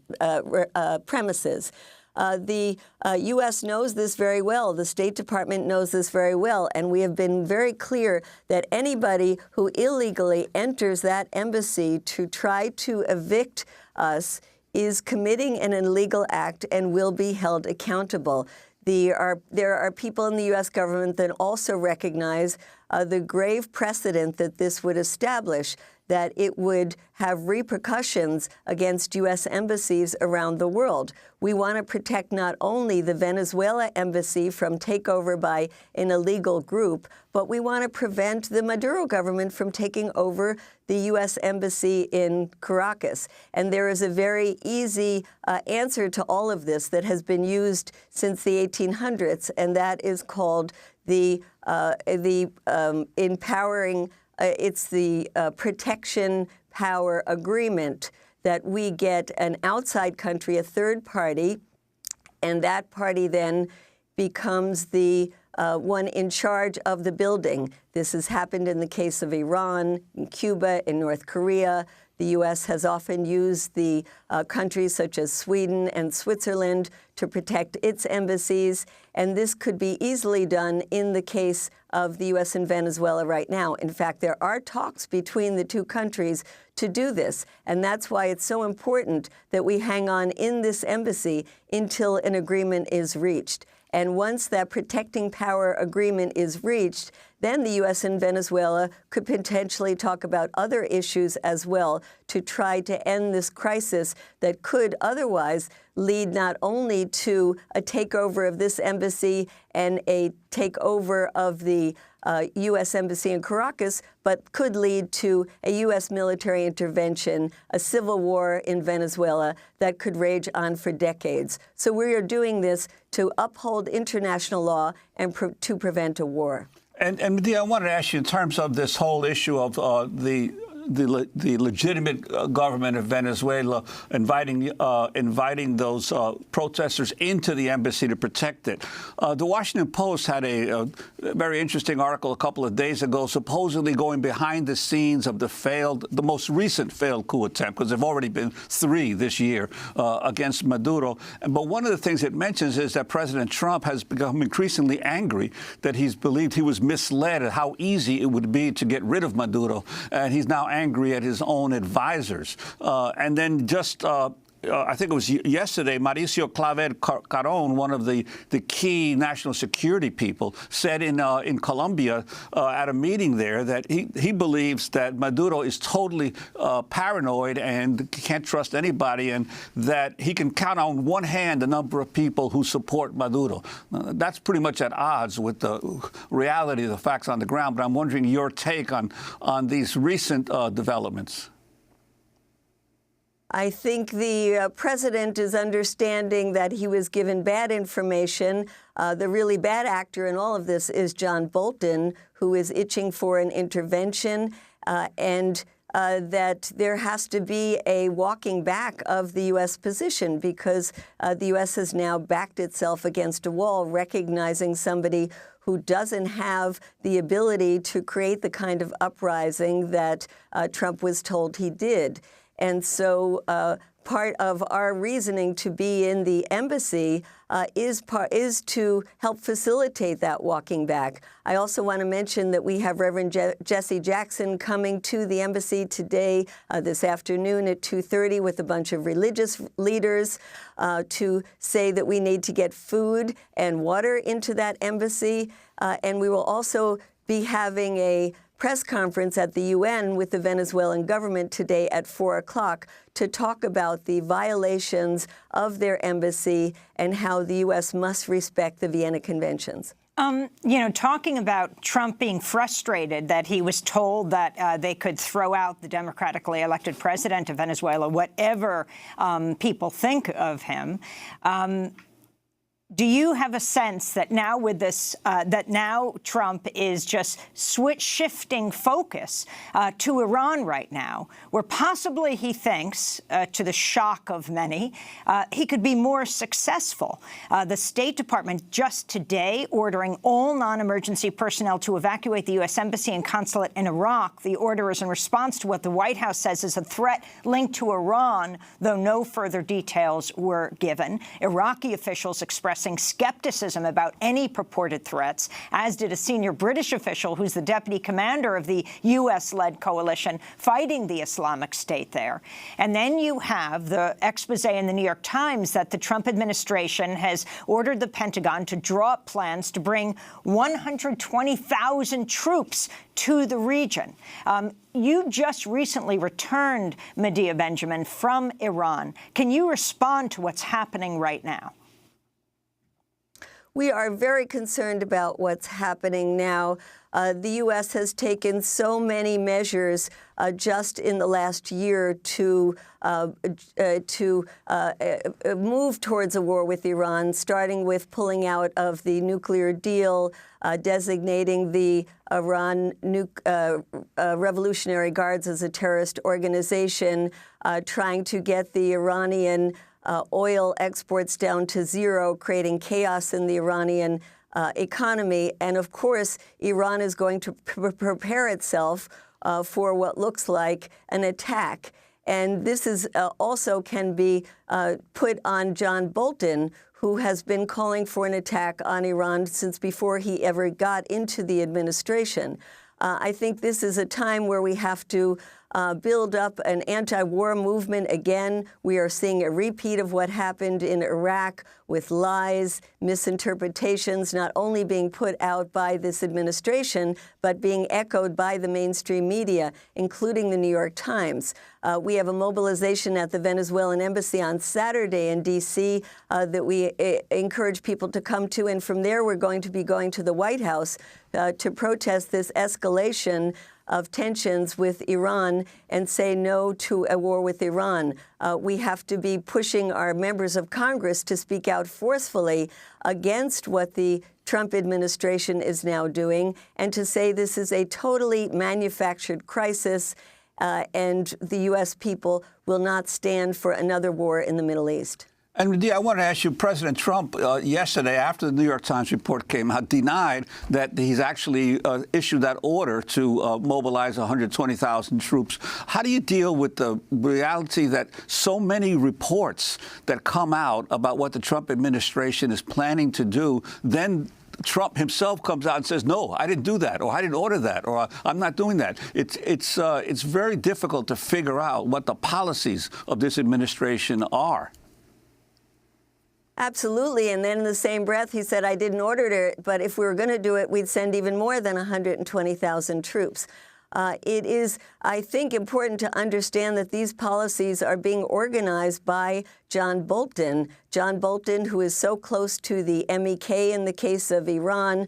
The U.S. knows this very well. The State Department knows this very well. And we have been very clear that anybody who illegally enters that embassy to try to evict us is committing an illegal act and will be held accountable. There are people in the U.S. government that also recognize the grave precedent that this would establish, that it would have repercussions against U.S. embassies around the world. We want to protect not only the Venezuela embassy from takeover by an illegal group, but we want to prevent the Maduro government from taking over the U.S. embassy in Caracas. And there is a very easy answer to all of this that has been used since the 1800s, and that is called the protection power agreement, that we get an outside country, a third party, and that party then becomes the one in charge of the building. This has happened in the case of Iran, in Cuba, in North Korea. The U.S. has often used the countries such as Sweden and Switzerland to protect its embassies, and this could be easily done in the case of the U.S. and Venezuela right now. In fact, there are talks between the two countries to do this, and that's why it's so important that we hang on in this embassy until an agreement is reached. And once that protecting power agreement is reached, then the U.S. and Venezuela could potentially talk about other issues as well to try to end this crisis that could otherwise lead not only to a takeover of this embassy and a takeover of the U.S. Embassy in Caracas, but could lead to a U.S. military intervention, a civil war in Venezuela that could rage on for decades. So we are doing this to uphold international law and to prevent a war. And Medea, I wanted to ask you in terms of this whole issue of the legitimate government of Venezuela inviting those protesters into the embassy to protect it. The Washington Post had a very interesting article a couple of days ago, supposedly going behind the scenes of the most recent failed coup attempt, because there have already been 3 this year against Maduro. But one of the things it mentions is that President Trump has become increasingly angry that he's believed he was misled at how easy it would be to get rid of Maduro, and he's now angry at his own advisors. And then just I think it was yesterday, Mauricio Claver Caron, one of the key national security people, said in Colombia at a meeting there that he believes that Maduro is totally paranoid and can't trust anybody, and that he can count on one hand the number of people who support Maduro. That's pretty much at odds with the reality of the facts on the ground, but I'm wondering your take on these recent developments. I think the president is understanding that he was given bad information. The really bad actor in all of this is John Bolton, who is itching for an intervention, and that there has to be a walking back of the U.S. position, because the U.S. has now backed itself against a wall, recognizing somebody who doesn't have the ability to create the kind of uprising that Trump was told he did. And so part of our reasoning to be in the embassy is to help facilitate that walking back. I also want to mention that we have Reverend Jesse Jackson coming to the embassy today, this afternoon at 2:30, with a bunch of religious leaders to say that we need to get food and water into that embassy. And we will also be having a press conference at the UN with the Venezuelan government today at 4 o'clock to talk about the violations of their embassy and how the U.S. must respect the Vienna Conventions. You know, talking about Trump being frustrated that he was told that they could throw out the democratically elected president of Venezuela, whatever people think of him. Do you have a sense that now with this, that now Trump is just shifting focus to Iran right now, where possibly he thinks, to the shock of many, he could be more successful? The State Department just today ordering all non-emergency personnel to evacuate the U.S. Embassy and consulate in Iraq. The order is in response to what the White House says is a threat linked to Iran, though no further details were given. Iraqi officials expressing skepticism about any purported threats, as did a senior British official who's the deputy commander of the U.S.-led coalition fighting the Islamic State there. And then you have the expose in the New York Times that the Trump administration has ordered the Pentagon to draw up plans to bring 120,000 troops to the region. You just recently returned, Medea Benjamin, from Iran. Can you respond to what's happening right now? We are very concerned about what's happening now. The U.S. has taken so many measures just in the last year to move towards a war with Iran, starting with pulling out of the nuclear deal, designating the Iran Revolutionary Guards as a terrorist organization, trying to get the Iranian oil exports down to zero, creating chaos in the Iranian economy. And of course, Iran is going to prepare itself for what looks like an attack. And this is also can be put on John Bolton, who has been calling for an attack on Iran since before he ever got into the administration. I think this is a time where we have to build up an anti-war movement again. We are seeing a repeat of what happened in Iraq with lies, misinterpretations, not only being put out by this administration, but being echoed by the mainstream media, including the New York Times. We have a mobilization at the Venezuelan embassy on Saturday in D.C. That we encourage people to come to. And from there, we're going to be going to the White House to protest this escalation of tensions with Iran and say no to a war with Iran. We have to be pushing our members of Congress to speak out forcefully against what the Trump administration is now doing and to say this is a totally manufactured crisis and the U.S. people will not stand for another war in the Middle East. And Medea, I want to ask you, President Trump yesterday, after the New York Times report came out, denied that he's actually issued that order to mobilize 120,000 troops. How do you deal with the reality that so many reports that come out about what the Trump administration is planning to do, then Trump himself comes out and says, no, I didn't do that, or I didn't order that, or I'm not doing that. It's very difficult to figure out what the policies of this administration are. Absolutely. And then in the same breath, he said, I didn't order it, but if we were going to do it, we'd send even more than 120,000 troops. It is, I think, important to understand that these policies are being organized by John Bolton. John Bolton, who is so close to the MEK in the case of Iran.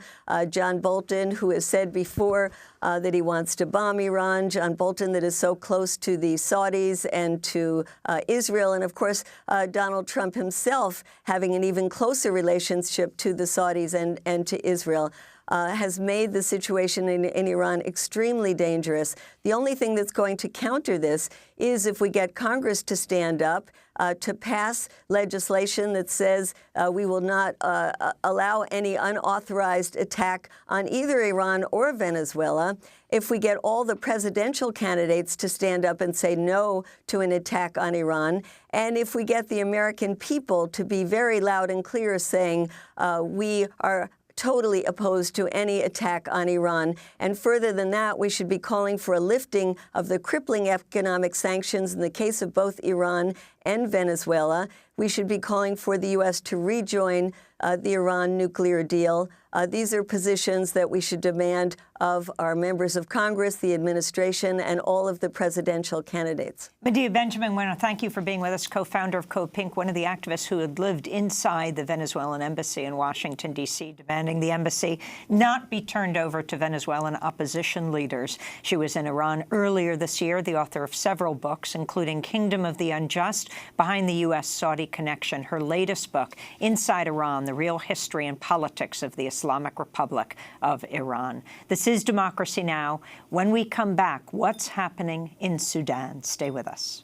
John Bolton, who has said before that he wants to bomb Iran. John Bolton, that is so close to the Saudis and to Israel. And, of course, Donald Trump himself having an even closer relationship to the Saudis and to Israel. Has made the situation in Iran extremely dangerous. The only thing that's going to counter this is if we get Congress to stand up to pass legislation that says we will not allow any unauthorized attack on either Iran or Venezuela. If we get all the presidential candidates to stand up and say no to an attack on Iran, and if we get the American people to be very loud and clear saying we are totally opposed to any attack on Iran. And further than that, we should be calling for a lifting of the crippling economic sanctions in the case of both Iran and Venezuela. We should be calling for the U.S. to rejoin the Iran nuclear deal. These are positions that we should demand of our members of Congress, the administration, and all of the presidential candidates. Medea Benjamin, I want to thank you for being with us, co-founder of Code Pink, one of the activists who had lived inside the Venezuelan embassy in Washington, D.C., demanding the embassy not be turned over to Venezuelan opposition leaders. She was in Iran earlier this year, the author of several books, including Kingdom of the Unjust, Behind the U.S.-Saudi Connection, her latest book, Inside Iran, The Real History and Politics of the Islamic Republic of Iran. This is Democracy Now! When we come back, what's happening in Sudan? Stay with us.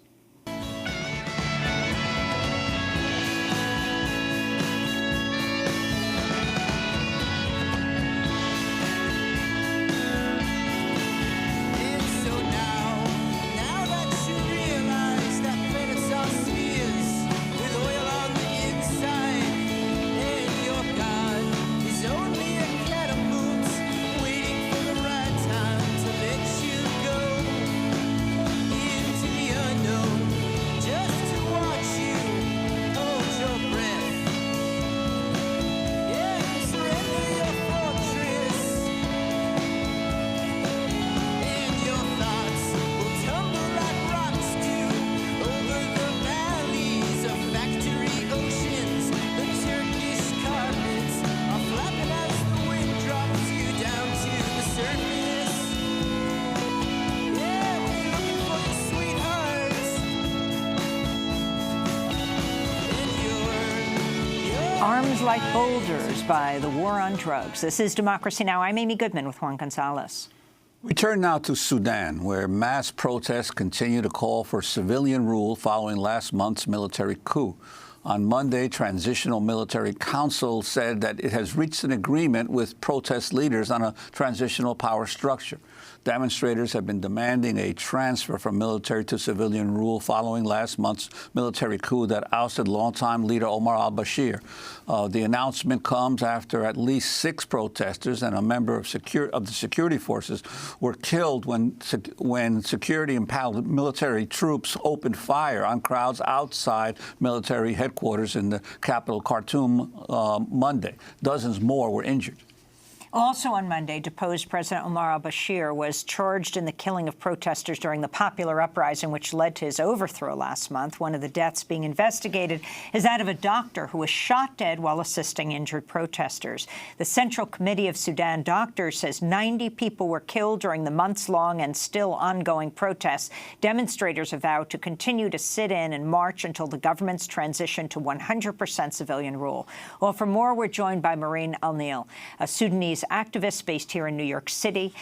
Arms like boulders by the war on drugs. This is Democracy Now! I'm Amy Goodman with Juan Gonzalez. We turn now to Sudan, where mass protests continue to call for civilian rule following last month's military coup. On Monday, Transitional Military Council said that it has reached an agreement with protest leaders on a transitional power structure. Demonstrators have been demanding a transfer from military to civilian rule following last month's military coup that ousted longtime leader Omar al-Bashir. The announcement comes after at least 6 protesters and a member of the security forces were killed when security and military troops opened fire on crowds outside military headquarters in the capital, Khartoum, Monday. Dozens more were injured. Also on Monday, deposed President Omar al-Bashir was charged in the killing of protesters during the popular uprising, which led to his overthrow last month. One of the deaths being investigated is that of a doctor who was shot dead while assisting injured protesters. The Central Committee of Sudan Doctors says 90 people were killed during the months-long and still ongoing protests. Demonstrators have vowed to continue to sit in and march until the government's transition to 100% civilian rule. Well, for more, we're joined by Maureen Al-Nil, a Sudanese activist based here in New York City.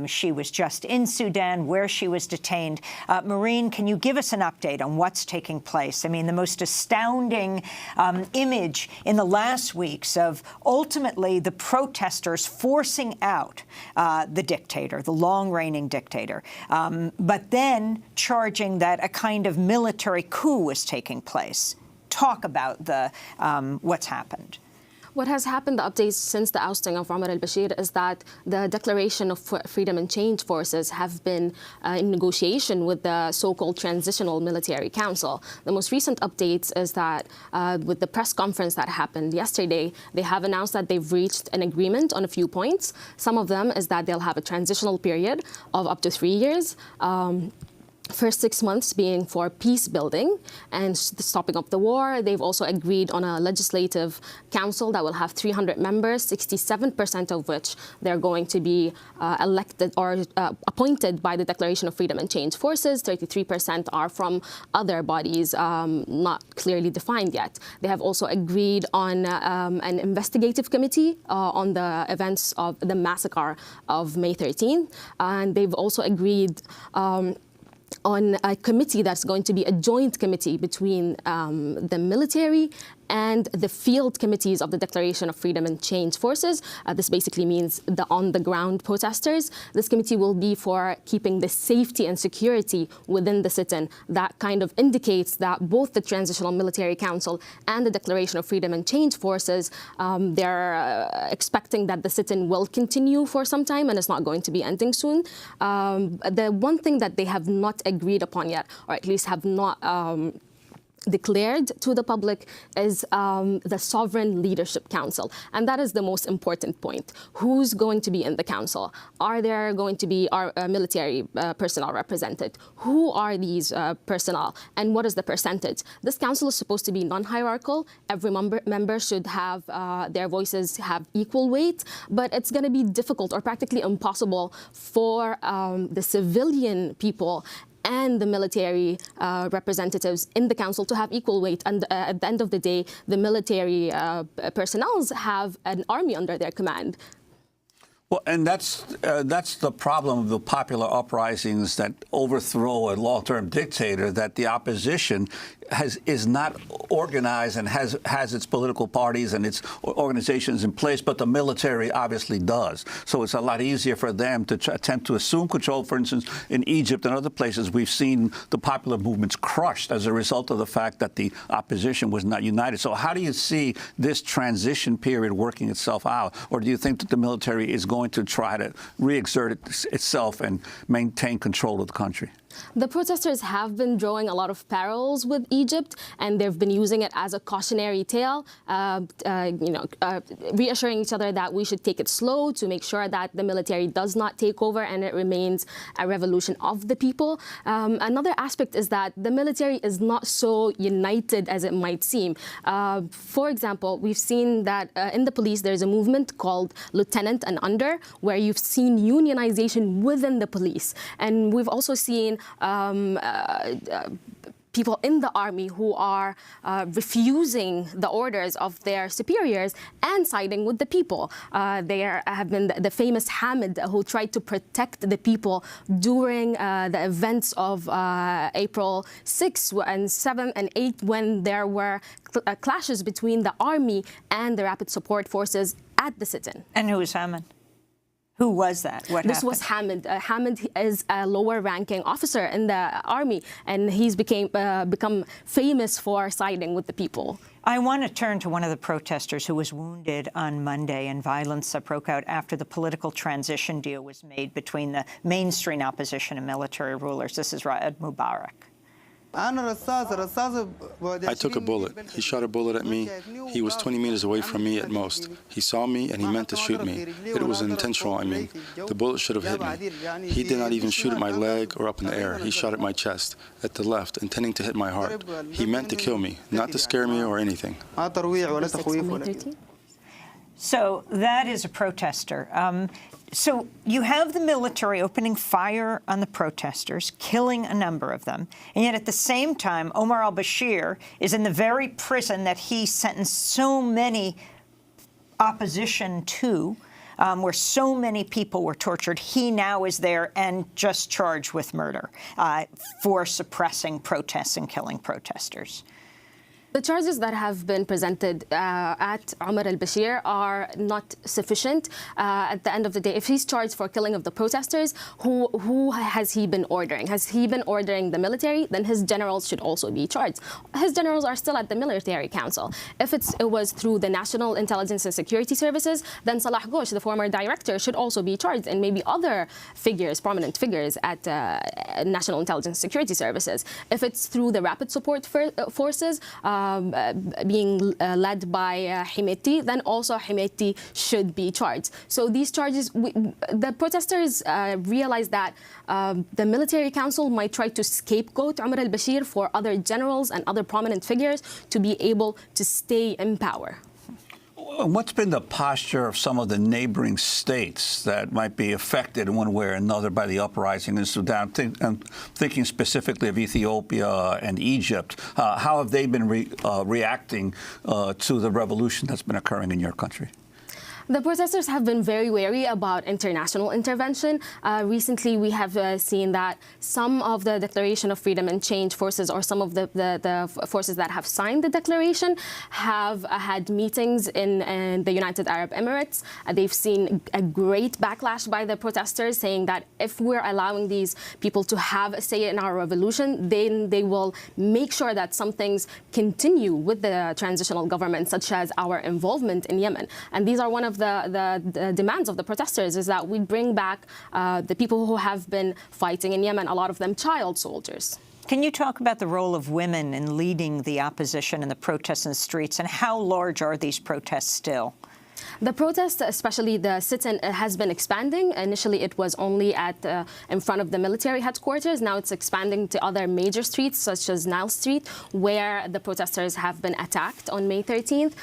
She was just in Sudan, where she was detained. Maureen, can you give us an update on what's taking place? I mean, the most astounding image in the last weeks of ultimately the protesters forcing out the dictator, the long-reigning dictator, but then charging that a kind of military coup was taking place. Talk about what's happened. What has happened, the updates since the ousting of Omar al-Bashir, is that the Declaration of Freedom and Change Forces have been in negotiation with the so-called Transitional Military Council. The most recent updates is that with the press conference that happened yesterday, they have announced that they've reached an agreement on a few points. Some of them is that they'll have a transitional period of up to 3 years. First 6 months being for peace building and stopping up the war. They've also agreed on a legislative council that will have 300 members, 67% of which they're going to be elected or appointed by the Declaration of Freedom and Change Forces. 33% are from other bodies not clearly defined yet. They have also agreed on an investigative committee on the events of the massacre of May 13th. And they've also agreed on a committee that's going to be a joint committee between the military and the field committees of the Declaration of Freedom and Change Forces. This basically means the on-the-ground protesters. This committee will be for keeping the safety and security within the sit-in. That kind of indicates that both the Transitional Military Council and the Declaration of Freedom and Change Forces, they're expecting that the sit-in will continue for some time and it's not going to be ending soon. The one thing that they have not agreed upon yet, or at least have not declared to the public, is the Sovereign Leadership Council. And that is the most important point. Who's going to be in the council? Are there going to be our military personnel represented? Who are these personnel? And what is the percentage? This council is supposed to be non-hierarchical. Every member should have their voices have equal weight, but it's going to be difficult or practically impossible for the civilian people and the military representatives in the council to have equal weight. And at the end of the day, the military personnel have an army under their command. Well, and that's the problem of the popular uprisings that overthrow a long-term dictator, that the opposition is not organized and has its political parties and its organizations in place, but the military obviously does. So it's a lot easier for them to attempt to assume control. For instance, in Egypt and other places, we've seen the popular movements crushed as a result of the fact that the opposition was not united. So how do you see this transition period working itself out? Or do you think that the military is going to try to re-exert itself and maintain control of the country? The protesters have been drawing a lot of parallels with Egypt, and they've been using it as a cautionary tale, reassuring each other that we should take it slow to make sure that the military does not take over and it remains a revolution of the people. Another aspect is that the military is not so united as it might seem. For example, we've seen that in the police there's a movement called Lieutenant and Under, where you've seen unionization within the police. And we've also seen people in the army who are refusing the orders of their superiors and siding with the people. There have been the famous Hamid who tried to protect the people during the events of April 6 and 7 and 8, when there were clashes between the army and the Rapid Support Forces at the sit-in. And who is Hamid? Who was that? What This happened? was Hamid. Hamid is a lower-ranking officer in the army, and he's become famous for siding with the people. I want to turn to one of the protesters who was wounded on Monday, and violence broke out after the political transition deal was made between the mainstream opposition and military rulers. This is Raed Mubarak. I took a bullet. He shot a bullet at me. He was 20 meters away from me at most. He saw me and he meant to shoot me. It was intentional, I mean. The bullet should have hit me. He did not even shoot at my leg or up in the air. He shot at my chest, at the left, intending to hit my heart. He meant to kill me, not to scare me or anything. So that is a protester. So you have the military opening fire on the protesters, killing a number of them, and yet at the same time, Omar al-Bashir is in the very prison that he sentenced so many opposition to, where so many people were tortured. He now is there and just charged with murder for suppressing protests and killing protesters. The charges that have been presented at Omar al-Bashir are not sufficient. At the end of the day, if he's charged for killing of the protesters, who has he been ordering? Has he been ordering the military? Then his generals should also be charged. His generals are still at the military council. If it was through the National Intelligence and Security Services, then Salah Ghosh, the former director, should also be charged, and maybe other figures, prominent figures at National Intelligence and Security Services. If it's through the Rapid Support Forces, being led by Himeti, then also Himeti should be charged. So these charges, the protesters realize that the military council might try to scapegoat Omar al-Bashir for other generals and other prominent figures to be able to stay in power. What's been the posture of some of the neighboring states that might be affected in one way or another by the uprising in Sudan? I'm thinking specifically of Ethiopia and Egypt. How have they been reacting to the revolution that's been occurring in your country? The protesters have been very wary about international intervention. Recently, we have seen that some of the Declaration of Freedom and Change forces, or some of the forces that have signed the declaration, have had meetings in the United Arab Emirates. They've seen a great backlash by the protesters, saying that if we're allowing these people to have a say in our revolution, then they will make sure that some things continue with the transitional government, such as our involvement in Yemen. And these are one of the demands of the protesters, is that we bring back the people who have been fighting in Yemen, a lot of them child soldiers. Can you talk about the role of women in leading the opposition and the protests in the streets, and how large are these protests still? The protest, especially the sit-in, has been expanding. Initially, it was only in front of the military headquarters. Now it's expanding to other major streets, such as Nile Street, where the protesters have been attacked on May 13th.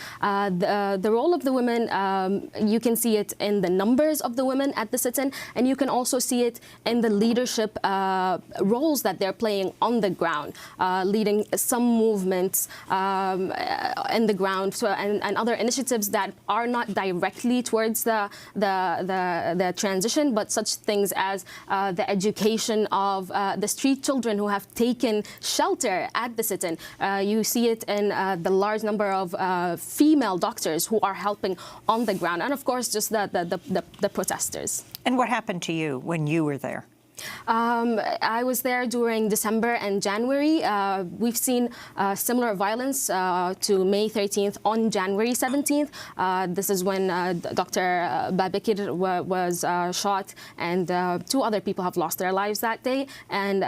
The role of the women, you can see it in the numbers of the women at the sit-in, and you can also see it in the leadership roles that they're playing on the ground, leading some movements in the ground, and other initiatives that are not directly towards the transition, but such things as the education of the street children who have taken shelter at the sit-in. You see it in the large number of female doctors who are helping on the ground, and of course just the protesters. And what happened to you when you were there? I was there during December and January. We've seen similar violence to May 13th on January 17th. This is when Dr. Babakir was shot, and 2 other people have lost their lives that day. And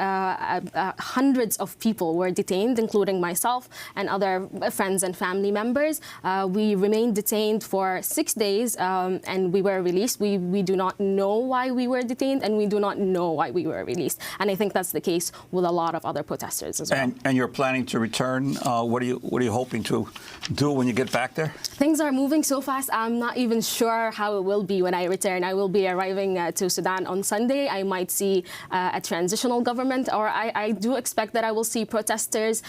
hundreds of people were detained, including myself and other friends and family members. We remained detained for 6 days, and we were released. We do not know why we were detained, and we do not know why we were released. And I think that's the case with a lot of other protesters as well. And you're planning to return? What are you hoping to do when you get back there? Things are moving so fast. I'm not even sure how it will be when I return. I will be arriving to Sudan on Sunday. I might see a transitional government, or I do expect that I will see protesters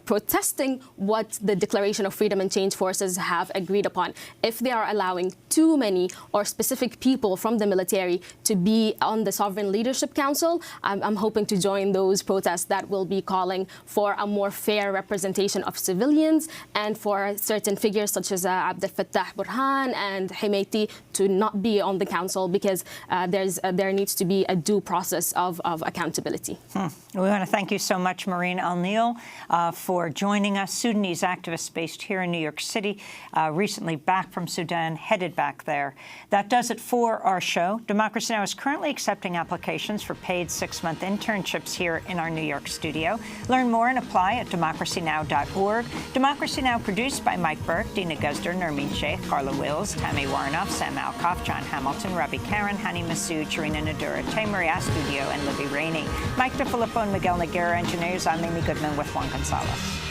protesting what the Declaration of Freedom and Change forces have agreed upon. If they are allowing too many or specific people from the military to be on the Sovereign Leadership Council. I'm hoping to join those protests that will be calling for a more fair representation of civilians and for certain figures such as Abdel Fattah Burhan and Himeti to not be on the council, because there needs to be a due process of accountability. We want to thank you so much, Maureen Al-Nil, for joining us. Sudanese activist based here in New York City, recently back from Sudan, headed back there. That does it for our show. Democracy Now! Is currently accepting applications for paid 6-month internships here in our New York studio. Learn more and apply at democracynow.org. Democracy Now! Produced by Mike Burke, Dina Guzder, Nermeen Sheikh, Carla Wills, Tammy Warnoff, Sam Alcoff, John Hamilton, Ravi Karen, Hani Masood, Sharina Nadura, Taymari Astudio, and Libby Rainey. Mike DeFilippo and Miguel Noguera, engineers. I'm Amy Goodman with Juan Gonzalez.